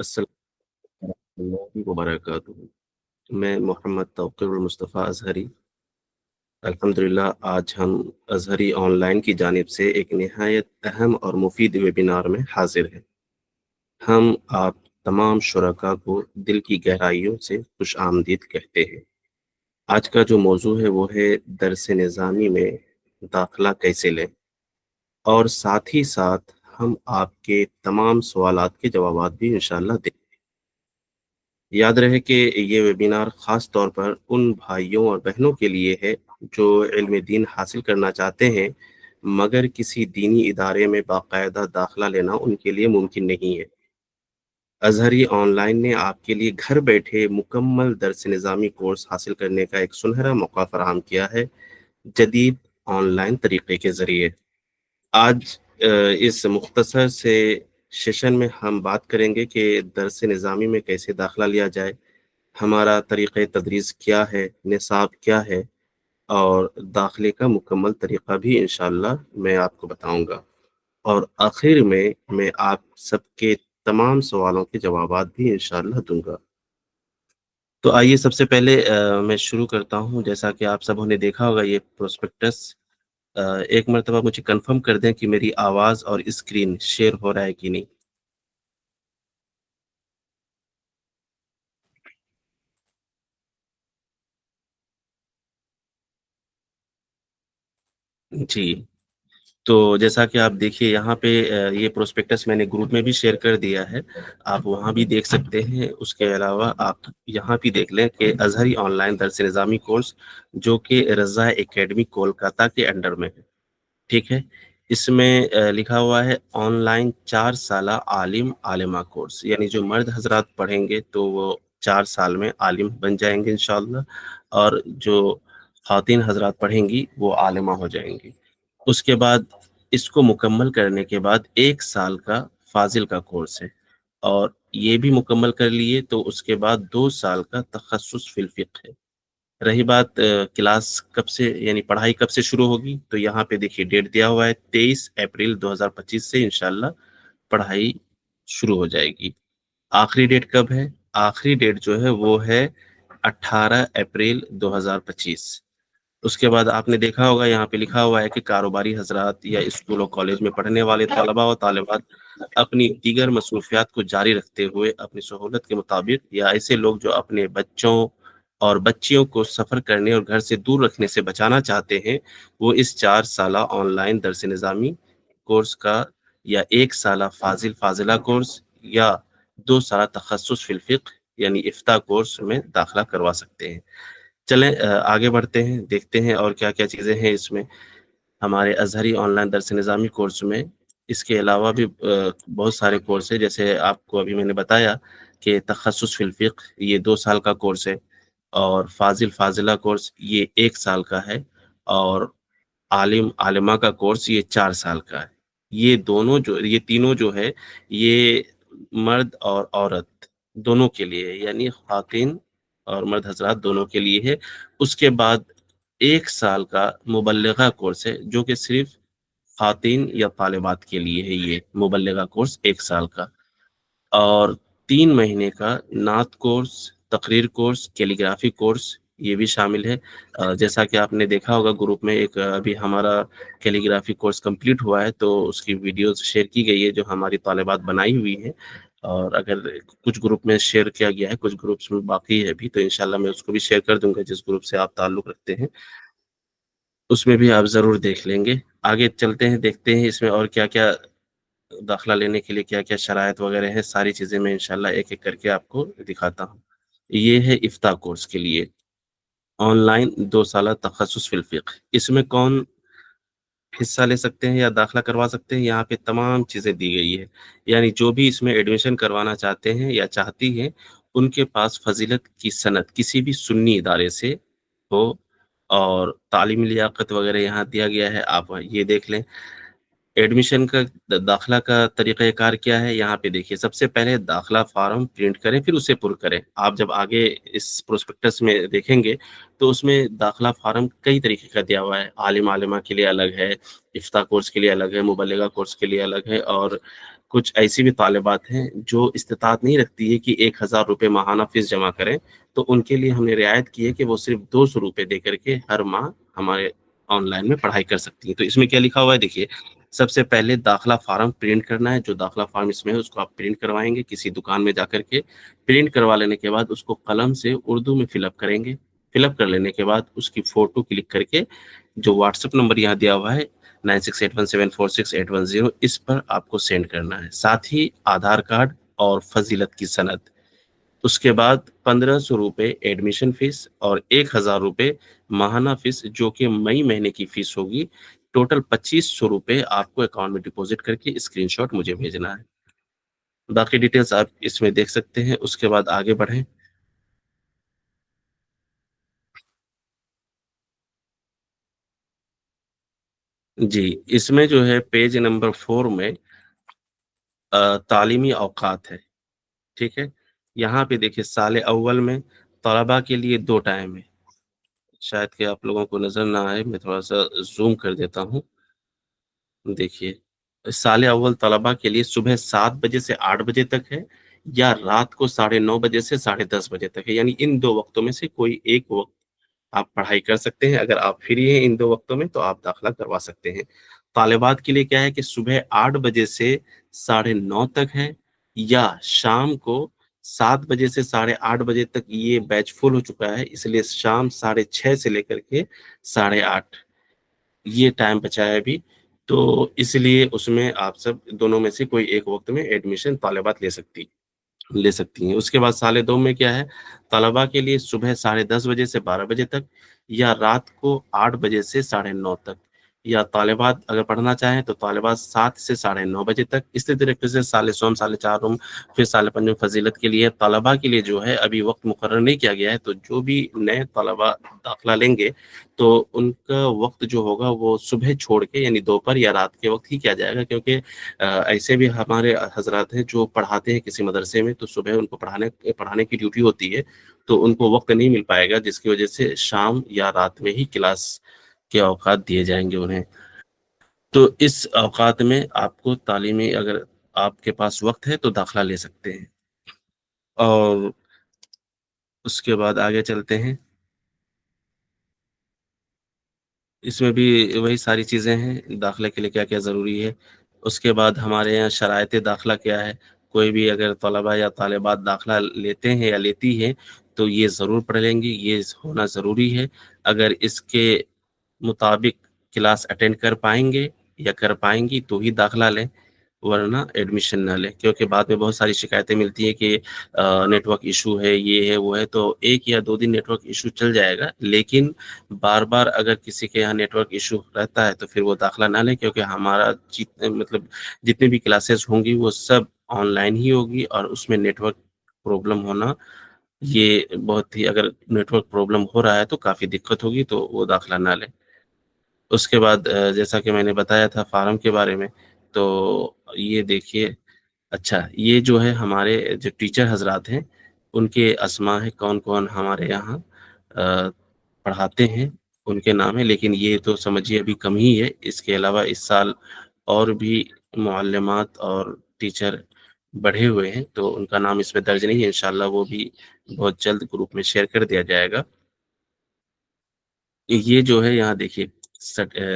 अस्सलाम वालेकुम वबरकातुहू। मैं मोहम्मद तौक़ीर मुस्तफ़ा अज़हरी। अल्हम्दुलिल्लाह आज हम अज़हरी ऑनलाइन की जानिब से एक निहायत अहम और मुफीद वेबिनार में हाज़िर हैं। हम आप तमाम शुरका को दिल की गहराइयों से खुश-आमदीद कहते हैं। आज का जो मौज़ू है वो है दर्स निज़ामी में दाखिला कैसे लें? और साथ ही साथ हम आपके तमाम सवालात के जवाबात भी इंशाअल्लाह दें। याद रहे कि ये वेबिनार ख़ास तौर पर उन भाइयों और बहनों के लिए है जो इल्म दीन हासिल करना चाहते हैं, मगर किसी दीनी इदारे में बाकायदा दाखिला लेना उनके लिए मुमकिन नहीं है। अज़हरी ऑनलाइन ने आपके लिए घर बैठे मुकम्मल दर्स निज़ामी कोर्स हासिल करने का एक सुनहरा मौका फ़राहम किया है, जदीद ऑनलाइन तरीक़े के ज़रिए। आज इस मुख्तसर से सेशन में हम बात करेंगे कि दर्स निज़ामी में कैसे दाखिला लिया जाए, हमारा तरीक़े तदरीस क्या है, निसाब क्या है और दाखिले का मुकम्मल तरीक़ा भी इंशाअल्लाह मैं आपको बताऊँगा। और आखिर में मैं आप सबके तमाम सवालों के जवाबात भी इंशाअल्लाह दूँगा। तो आइए सबसे पहले मैं शुरू करता हूँ। जैसा कि आप सबों ने देखा होगा ये प्रोस्पेक्टस, एक मर्तबा मुझे कन्फर्म कर दें कि मेरी आवाज़ और स्क्रीन शेयर हो रहा है कि नहीं? जी। तो जैसा कि आप देखिए यहाँ पे ये प्रोस्पेक्टस मैंने ग्रुप में भी शेयर कर दिया है, आप वहाँ भी देख सकते हैं। उसके अलावा आप यहाँ भी देख लें कि अज़हरी ऑनलाइन दर्स निज़ामी कोर्स जो कि रज़ा एकेडमी कोलकाता के अंडर में है, ठीक है? इसमें लिखा हुआ है ऑनलाइन 4 साला आलिम-आलिमा कोर्स, यानी जो मर्द हज़रात पढ़ेंगे तो वो 4 साल में आलिम बन जाएँगे इंशाअल्लाह, और जो ख़वातीन हज़रात पढ़ेंगी वो आलिमा हो जाएँगी। उसके बाद इसको मुकम्मल करने के बाद 1 साल का फ़ाज़िल का कोर्स है, और ये भी मुकम्मल कर लिए तो उसके बाद 2 साल का तख़स्सुस फ़िल फ़िक़्ह है। रही बात क्लास कब से, यानी पढ़ाई कब से शुरू होगी, तो यहाँ पे देखिए डेट दिया हुआ है 23 अप्रैल 2025 से इंशाअल्लाह पढ़ाई शुरू हो जाएगी। आखिरी डेट कब है? आखिरी डेट जो है वो है 18 अप्रैल 2025। उसके बाद आपने देखा होगा यहाँ पे लिखा हुआ है कि कारोबारी हज़रात या स्कूल और कॉलेज में पढ़ने वाले तलबा और तालिबात अपनी दीगर मसरूफ़ियात को जारी रखते हुए अपनी सहूलत के मुताबिक, या ऐसे लोग जो अपने बच्चों और बच्चियों को सफ़र करने और घर से दूर रखने से बचाना चाहते हैं, वो इस 4 साला ऑनलाइन दर्स निज़ामी कोर्स का या 1 साला फ़ाज़िला कोर्स या 2 साला तख़स्सुस फ़िल फ़िक़्ह यानी इफ्ता कोर्स में दाखिला करवा सकते हैं। चलें आगे बढ़ते हैं, देखते हैं और क्या-क्या चीज़ें हैं इसमें, हमारे अज़हरी ऑनलाइन दर्स निज़ामी कोर्स में। इसके अलावा भी बहुत सारे कोर्स हैं, जैसे आपको अभी मैंने बताया कि तख़स्सुस फ़िल फ़िक़्ह ये 2 साल का कोर्स है, और फ़ाज़िला कोर्स ये 1 साल का है, और आलिमा का कोर्स ये 4 साल का है। ये तीनों जो है, ये मर्द और औरत दोनों के लिए है, यानी ख़वातीन और मर्द हज़रात दोनों के लिए है। उसके बाद 1 साल का मुबल्लिगा कोर्स है, जो कि सिर्फ़ ख़वातीन या तालिबात के लिए है, ये मुबल्लिगा कोर्स 1 साल का। और 3 महीने का नात कोर्स, तकरीर कोर्स, कैलीग्राफ़ी कोर्स ये भी शामिल है। जैसा कि आपने देखा होगा ग्रुप में एक अभी हमारा कैलीग्राफ़ी कोर्स कंप्लीट हुआ है, तो उसकी वीडियोज़ शेयर की गई है जो हमारी तालिबात बनाई हुई हैं, और अगर कुछ ग्रुप में शेयर किया गया है, कुछ ग्रुप्स में बाकी है अभी, तो इंशाअल्लाह मैं उसको भी शेयर कर दूँगा जिस ग्रुप से आप ताल्लुक़ रखते हैं। उसमें भी आप ज़रूर देख लेंगे। आगे चलते हैं, देखते हैं इसमें और क्या-क्या दाखिला लेने के लिए क्या-क्या शराइत वगैरह हैं, सारी चीज़ें मैं इंशाअल्लाह एक-एक करके आपको दिखाता हूँ। ये है इफ्ता कोर्स के लिए, ऑनलाइन 2 साला तख़स्सुस फ़िल फ़िक़्ह। इसमें कौन हिस्सा ले सकते हैं या दाखिला करवा सकते हैं, यहाँ पे तमाम चीज़ें दी गई है। यानी जो भी इसमें एडमिशन करवाना चाहते हैं या चाहती हैं, उनके पास फ़ज़ीलत की सनद किसी भी सुन्नी इदारे से हो, और तालीमी लियाक़त वगैरह यहाँ दिया गया है, आप ये देख लें। एडमिशन का दाखिला का तरीक़ाकार क्या है, यहाँ पे देखिए सबसे पहले दाखिला फ़ॉर्म प्रिंट करें, फिर उसे पुर करें। आप जब आगे इस प्रोस्पेक्टस में देखेंगे तो उसमें दाखिला फ़ॉर्म कई तरीके का दिया हुआ है, आलिम-आलिमा के लिए अलग है, इफ्ता कोर्स के लिए अलग है, मुबल्लिगा कोर्स के लिए अलग है, और कुछ ऐसी भी तालिबात हैं जो इस्तिताअत नहीं रखती है कि 1,000 रुपये माहाना फीस जमा करें, तो उनके लिए हमने रियायत की है कि वो सिर्फ 200 रुपये दे करके हर माह हमारे ऑनलाइन में पढ़ाई कर सकती है। तो इसमें क्या लिखा हुआ है देखिए, सबसे पहले दाखिला फार्म प्रिंट करना है, जो दाखिला फार्म इसमें है उसको आप प्रिंट करवाएंगे किसी दुकान में जा करके। प्रिंट करवा लेने के बाद उसको कलम से उर्दू में फिलअप करेंगे। फिलअप कर लेने के बाद उसकी फोटो क्लिक करके जो व्हाट्सएप नंबर यहाँ दिया हुआ है 9681746810, इस पर आपको सेंड करना है। साथ ही आधार कार्ड और फजीलत की सनद। उसके बाद 1,500 रुपये एडमिशन फीस और 1,000 रुपये माहाना फीस, जो कि मई महीने की फीस होगी। टोटल 2,500 रुपये आपको अकाउंट में डिपॉजिट करके स्क्रीनशॉट मुझे भेजना है। बाकी डिटेल्स आप इसमें देख सकते हैं। उसके बाद आगे बढ़ें। जी, इसमें जो है पेज नंबर 4 में तालीमी औकात है। ठीक है, यहाँ पे देखिए साल अव्वल में तलबा के लिए 2 टाइम है। शायद कि आप लोगों को नजर ना आए, मैं थोड़ा सा जूम कर देता हूँ। देखिए, साल अव्वल तलबा के लिए सुबह 7 बजे से 8 बजे तक है, या रात को 9:30 बजे से 10:30 बजे तक है। यानी इन दो वक्तों में से कोई एक वक्त आप पढ़ाई कर सकते हैं। अगर आप फ्री हैं इन दो वक्तों में तो आप दाखिला करवा सकते हैं। तालिबात के लिए क्या है कि सुबह 8 बजे से 9:30 तक है, या शाम को 7 बजे से 8:30 तक। ये बैच फुल हो चुका है, इसलिए शाम 6:30 से लेकर के 8:30 ये टाइम बचा है अभी। तो इसलिए उसमें आप सब दोनों में से कोई एक वक्त में एडमिशन तालिबात ले सकती हैं। उसके बाद साल दो में क्या है, तलबा के लिए सुबह 10:30 बजे से 12 बजे तक, या रात को 8 बजे से 9:30 तक। या तालिबात अगर पढ़ना चाहें तो तालिबात 7 से 9:30 बजे तक। इसी तरीके से साल सोम, साल चारुम, फिर साल पंजम फजीलत के लिए तलबा के लिए जो है अभी वक्त मुकर्रर नहीं किया गया है। तो जो भी नए तलबा दाखिला लेंगे तो उनका वक्त जो होगा वो सुबह छोड़ के यानी दोपहर या रात के वक्त ही किया जाएगा, क्योंकि ऐसे भी हमारे हजरात हैं जो पढ़ाते हैं किसी मदरसे में, तो सुबह उनको पढ़ाने पढ़ाने की ड्यूटी होती है, तो उनको वक्त नहीं मिल पाएगा, जिसकी वजह से शाम या रात में ही क्लास के औकात दिए जाएंगे उन्हें। तो इस औकात में आपको तालीमी, अगर आपके पास वक्त है तो दाखिला ले सकते हैं। और उसके बाद आगे चलते हैं। इसमें भी वही सारी चीज़ें हैं, दाखिले के लिए क्या क्या ज़रूरी है। उसके बाद हमारे यहाँ शरायत दाखिला क्या है। कोई भी अगर तलबा या तालिबात दाखिला लेते हैं या लेती हैं तो ये ज़रूर पढ़ लेंगी, ये होना ज़रूरी है। अगर इसके मुताबिक क्लास अटेंड कर पाएंगे या कर पाएंगी तो ही दाखिला लें, वरना एडमिशन ना लें। क्योंकि बाद में बहुत सारी शिकायतें मिलती हैं कि नेटवर्क इशू है, ये है वो है। तो 1 या 2 दिन नेटवर्क इशू चल जाएगा, लेकिन बार बार अगर किसी के यहाँ नेटवर्क इशू रहता है तो फिर वो दाखिला ना लें, क्योंकि हमारा मतलब जितनी भी क्लासेस होंगी वो सब ऑनलाइन ही होगी, और उसमें नेटवर्क प्रॉब्लम होना, ये बहुत ही, अगर नेटवर्क प्रॉब्लम हो रहा है तो काफ़ी दिक्कत होगी, तो वो दाखिला ना लें। उसके बाद जैसा कि मैंने बताया था फार्म के बारे में, तो ये देखिए। अच्छा, ये जो है हमारे जो टीचर हजरात हैं उनके अस्मा है, कौन कौन हमारे यहाँ पढ़ाते हैं उनके नाम है। लेकिन ये तो समझिए अभी कम ही है, इसके अलावा इस साल और भी मुअल्लिमात और टीचर बढ़े हुए हैं, तो उनका नाम इसमें दर्ज नहीं है। इंशाल्लाह वो भी बहुत जल्द ग्रुप में शेयर कर दिया जाएगा। ये जो है यहाँ देखिए,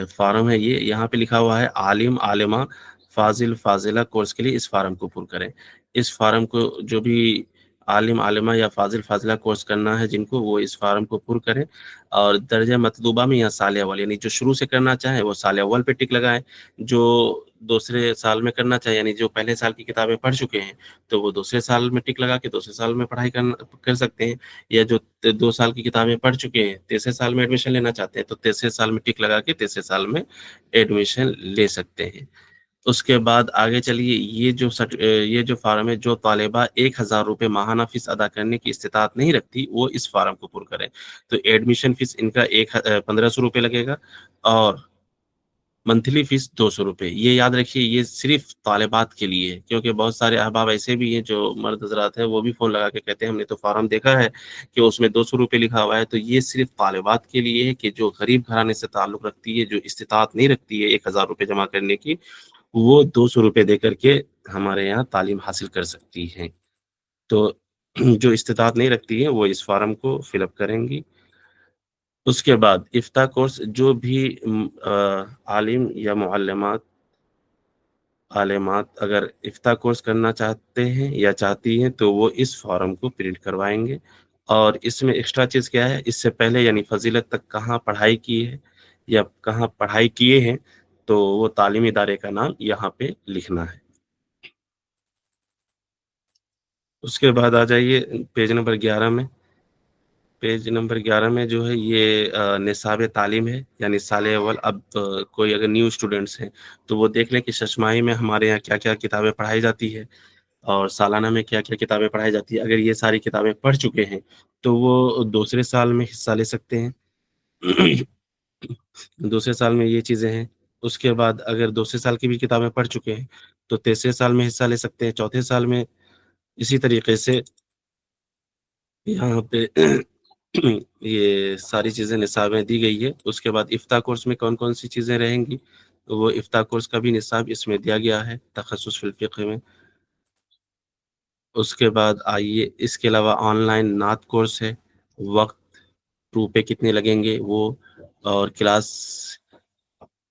फॉर्म है, ये यहाँ पे लिखा हुआ है आलिम आलिमा फाजिल फाजिला कोर्स के लिए इस फॉर्म को पुर करें। इस फॉर्म को जो भी आलिम आलिमा या फाजिल फाजिला कोर्स करना है जिनको, वो इस फॉर्म को पुर करें। और दर्जा मतलूबा में यहाँ साल अव्वल, यानी जो शुरू से करना चाहे वो साल अव्वल पे टिक लगाएं। जो दूसरे साल में करना चाहे, यानी जो पहले साल की किताबें पढ़ चुके हैं, तो वो दूसरे साल में टिक लगा के दूसरे साल में पढ़ाई कर सकते हैं। या जो 2 साल की किताबें पढ़ चुके हैं, तीसरे साल में एडमिशन लेना चाहते हैं, तो तीसरे साल में टिक लगा के तीसरे साल में एडमिशन ले सकते हैं। उसके बाद आगे चलिए। ये जो फार्म है, जो तालिबा 1,000 रुपये माहाना फीस अदा करने की इस्तिताअत नहीं रखती, वो इस फार्म को पुर करें। तो एडमिशन फीस इनका 1,500 रुपये लगेगा, और मंथली फीस 200 रुपये। ये याद रखिए, ये सिर्फ तालिबात के लिए है, क्योंकि बहुत सारे अहबाब ऐसे भी हैं जो मर्द हजरात हैं, वो भी फोन लगा के कहते हैं हमने तो फार्म देखा है कि उसमें 200 रुपये लिखा हुआ है। तो ये सिर्फ तालिबात के लिए है कि जो गरीब घराने से ताल्लुक रखती है, जो इस्तिताअत नहीं रखती है 1,000 रुपये जमा करने की, वो 200 रुपये दे करके ہمارے یہاں تعلیم حاصل کر سکتی ہیں. تو جو استطاعت نہیں رکھتی ہیں وہ اس فارم کو فل اپ کریں گی. اس کے بعد افتاء کورس جو بھی عالم یا عالمات اگر افتاء کورس کرنا چاہتے ہیں یا چاہتی ہیں تو وہ اس فارم کو پرنٹ کروائیں گے. اور اس میں ایکسٹرا چیز کیا ہے، اس سے پہلے یعنی فضیلت تک کہاں پڑھائی کی ہے یا کہاں پڑھائی کیے ہیں تو وہ تعلیمی ادارے کا نام یہاں پہ لکھنا ہے. اس کے بعد آ جائیے پیج نمبر 11 میں. پیج نمبر 11 میں جو ہے یہ نصاب تعلیم ہے، یعنی سال اول. اب کوئی اگر نیو اسٹوڈنٹس ہیں تو وہ دیکھ لیں کہ ششماہی میں ہمارے یہاں کیا کیا کتابیں پڑھائی جاتی ہے اور سالانہ میں کیا کیا کتابیں پڑھائی جاتی ہے. اگر یہ ساری کتابیں پڑھ چکے ہیں تو وہ دوسرے سال میں حصہ لے سکتے ہیں. دوسرے سال میں یہ چیزیں ہیں. اس کے بعد اگر دوسرے سال کی بھی کتابیں پڑھ چکے ہیں تو تیسرے سال میں حصہ لے سکتے ہیں، چوتھے سال میں. اسی طریقے سے یہاں پہ یہ ساری چیزیں نصابیں دی گئی ہے. اس کے بعد افتاء کورس میں کون کون سی چیزیں رہیں گی وہ افتاء کورس کا بھی نصاب اس میں دیا گیا ہے، تخصص فی الفقہ میں. اس کے بعد آئیے اس کے علاوہ آن لائن نعت کورس ہے، وقت روپے کتنے لگیں گے وہ، اور کلاس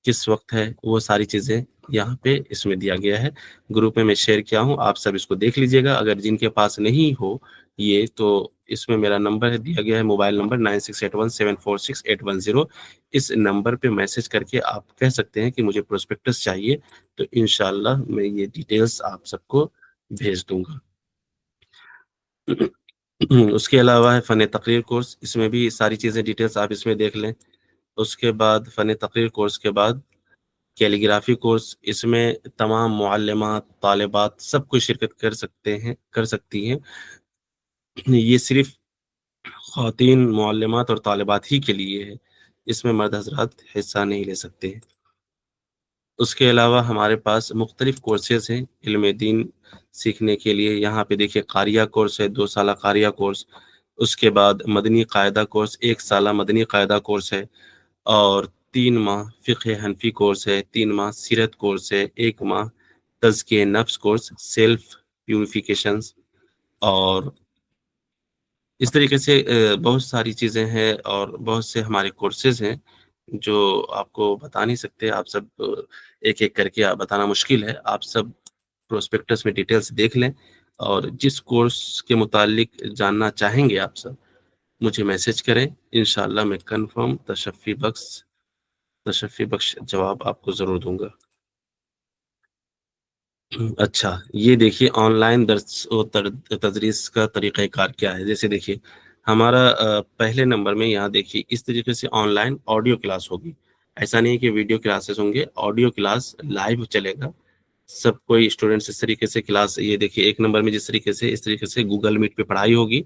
کس وقت ہے، وہ ساری چیزیں یہاں پہ اس میں دیا گیا ہے. گروپ میں شیئر کیا ہوں، آپ سب اس کو دیکھ لیجئے گا. اگر جن کے پاس نہیں ہو یہ تو اس میں میرا نمبر دیا گیا ہے، موبائل نمبر 9681746810. اس نمبر پہ میسج کر کے آپ کہہ سکتے ہیں کہ مجھے پروسپیکٹس چاہیے، تو انشاءاللہ میں یہ ڈیٹیلز آپ سب کو بھیج دوں گا. اس کے علاوہ ہے فن تقریر کورس، اس میں بھی ساری چیزیں ڈیٹیلز آپ اس میں دیکھ لیں. اس کے بعد فن تقریر کورس کے بعد کیلیگرافی کورس، اس میں تمام معلمات طالبات سب کوئی شرکت کر سکتی ہیں. یہ صرف خواتین معلمات اور طالبات ہی کے لیے ہے، اس میں مرد حضرات حصہ نہیں لے سکتے ہیں. اس کے علاوہ ہمارے پاس مختلف کورسز ہیں علم دین سیکھنے کے لیے. یہاں پہ دیکھیے قاریہ کورس ہے، 2 سالہ قاریہ کورس. اس کے بعد مدنی قاعدہ کورس، 1 سالہ مدنی قاعدہ کورس ہے. اور 3 ماہ فقہ حنفی کورس ہے، 3 ماہ سیرت کورس ہے، 1 ماہ تزکیہ نفس کورس، سیلف پیوریفیکیشنز. اور اس طریقے سے بہت ساری چیزیں ہیں اور بہت سے ہمارے کورسز ہیں جو آپ کو بتا نہیں سکتے. آپ سب ایک ایک کر کے بتانا مشکل ہے. آپ سب پروسپیکٹس میں ڈیٹیلز دیکھ لیں اور جس کورس کے متعلق جاننا چاہیں گے آپ سب مجھے میسج کریں. انشاءاللہ میں کنفرم تشفی بخش جواب آپ کو ضرور دوں گا. اچھا، یہ دیکھیے آن لائن درس و تدریس کا طریقہ کار کیا ہے. جیسے دیکھیے ہمارا پہلے نمبر میں یہاں دیکھیے اس طریقے سے آن لائن آڈیو کلاس ہوگی. ایسا نہیں کہ ویڈیو کلاسز ہوں گے، آڈیو کلاس لائیو چلے گا. سب کوئی اسٹوڈنٹس اس طریقے سے کلاس، یہ دیکھیے ایک نمبر میں جس طریقے سے اس طریقے سے گوگل میٹ پہ پڑھائی ہوگی.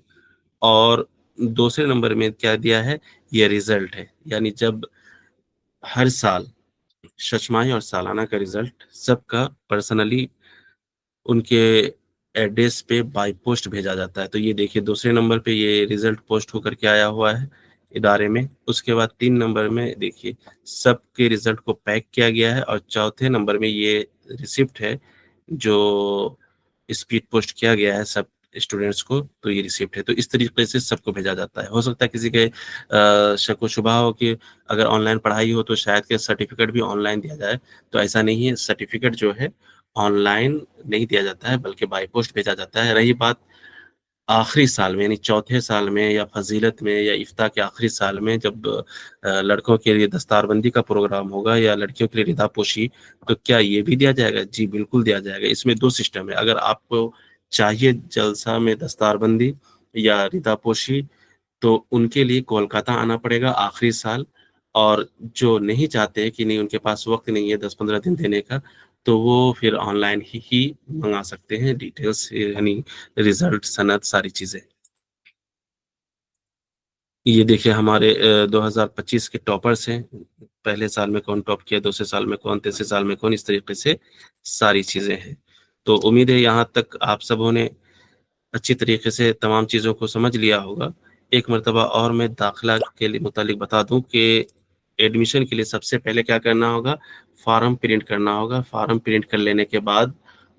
اور دوسرے نمبر میں کیا دیا ہے، یہ ریزلٹ ہے. یعنی جب ہر سال ششماہی اور سالانہ کا ریزلٹ سب کا پرسنلی ان کے ایڈریس پہ بائی پوسٹ بھیجا جاتا ہے. تو یہ دیکھیے دوسرے نمبر پہ یہ ریزلٹ پوسٹ ہو کر کے آیا ہوا ہے ادارے میں. اس کے بعد 3 نمبر میں دیکھیے سب کے ریزلٹ کو پیک کیا گیا ہے. اور چوتھے نمبر میں یہ ریسیپٹ ہے جو اسپیڈ پوسٹ کیا گیا ہے سب اسٹوڈنٹس کو، تو یہ ریسیپٹ ہے. تو اس طریقے سے سب کو بھیجا جاتا ہے. ہو سکتا ہے کسی کے شک و شبہ ہو کہ اگر آن لائن پڑھائی ہو تو شاید کہ سرٹیفکیٹ بھی آن لائن دیا جائے، تو ایسا نہیں ہے. سرٹیفکیٹ جو ہے آن لائن نہیں دیا جاتا ہے بلکہ بائی پوسٹ بھیجا جاتا ہے. رہی بات آخری سال میں یعنی چوتھے سال میں یا فضیلت میں یا افتاء کے آخری سال میں جب لڑکوں کے لیے دستار بندی کا پروگرام ہوگا یا لڑکیوں کے لیے ردا پوشی، تو کیا یہ بھی دیا جائے گا؟ جی بالکل دیا جائے گا. اس میں 2 سسٹم ہے. اگر آپ کو چاہیے جلسہ میں دستار بندی یا ردا پوشی تو ان کے لیے کولکاتہ آنا پڑے گا آخری سال. اور جو نہیں چاہتے کہ نہیں ان کے پاس وقت نہیں ہے 10-15 دن دینے کا، تو وہ پھر آن لائن ہی منگا سکتے ہیں ڈیٹیلز، یعنی ریزلٹ، سند، ساری چیزیں. یہ دیکھیں ہمارے 2025 کے ٹاپرز ہیں. پہلے سال میں کون ٹاپ کیا، دوسرے سال میں کون، تیسرے سال میں کون، اس طریقے سے ساری چیزیں ہیں. تو امید ہے یہاں تک آپ سبوں نے اچھی طریقے سے تمام چیزوں کو سمجھ لیا ہوگا. ایک مرتبہ اور میں داخلہ کے لیے متعلق بتا دوں کہ ایڈمیشن کے لیے سب سے پہلے کیا کرنا ہوگا، فارم پرنٹ کرنا ہوگا. فارم پرنٹ کر لینے کے بعد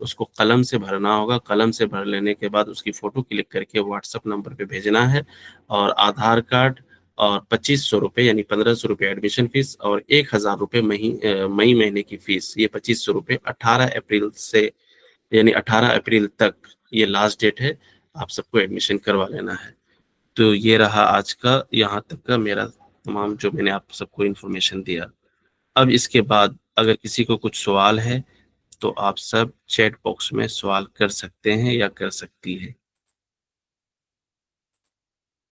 اس کو قلم سے بھرنا ہوگا. قلم سے بھر لینے کے بعد اس کی فوٹو کلک کر کے واٹس ایپ نمبر پہ بھیجنا ہے, اور آدھار کارڈ, اور 2500 روپے یعنی 1500 روپے ایڈمیشن فیس, اور 1000 روپے مئی مہینے کی فیس. یہ 2500 روپے 18 اپریل سے یعنی 18 اپریل تک یہ لاسٹ ڈیٹ ہے, آپ سب کو ایڈمیشن کروا لینا ہے. تو یہ رہا آج کا یہاں تک کا میرا تمام جو میں نے آپ سب کو انفارمیشن دیا. اب اس کے بعد اگر کسی کو کچھ سوال ہے تو آپ سب چیٹ باکس میں سوال کر سکتے ہیں یا کر سکتی ہے.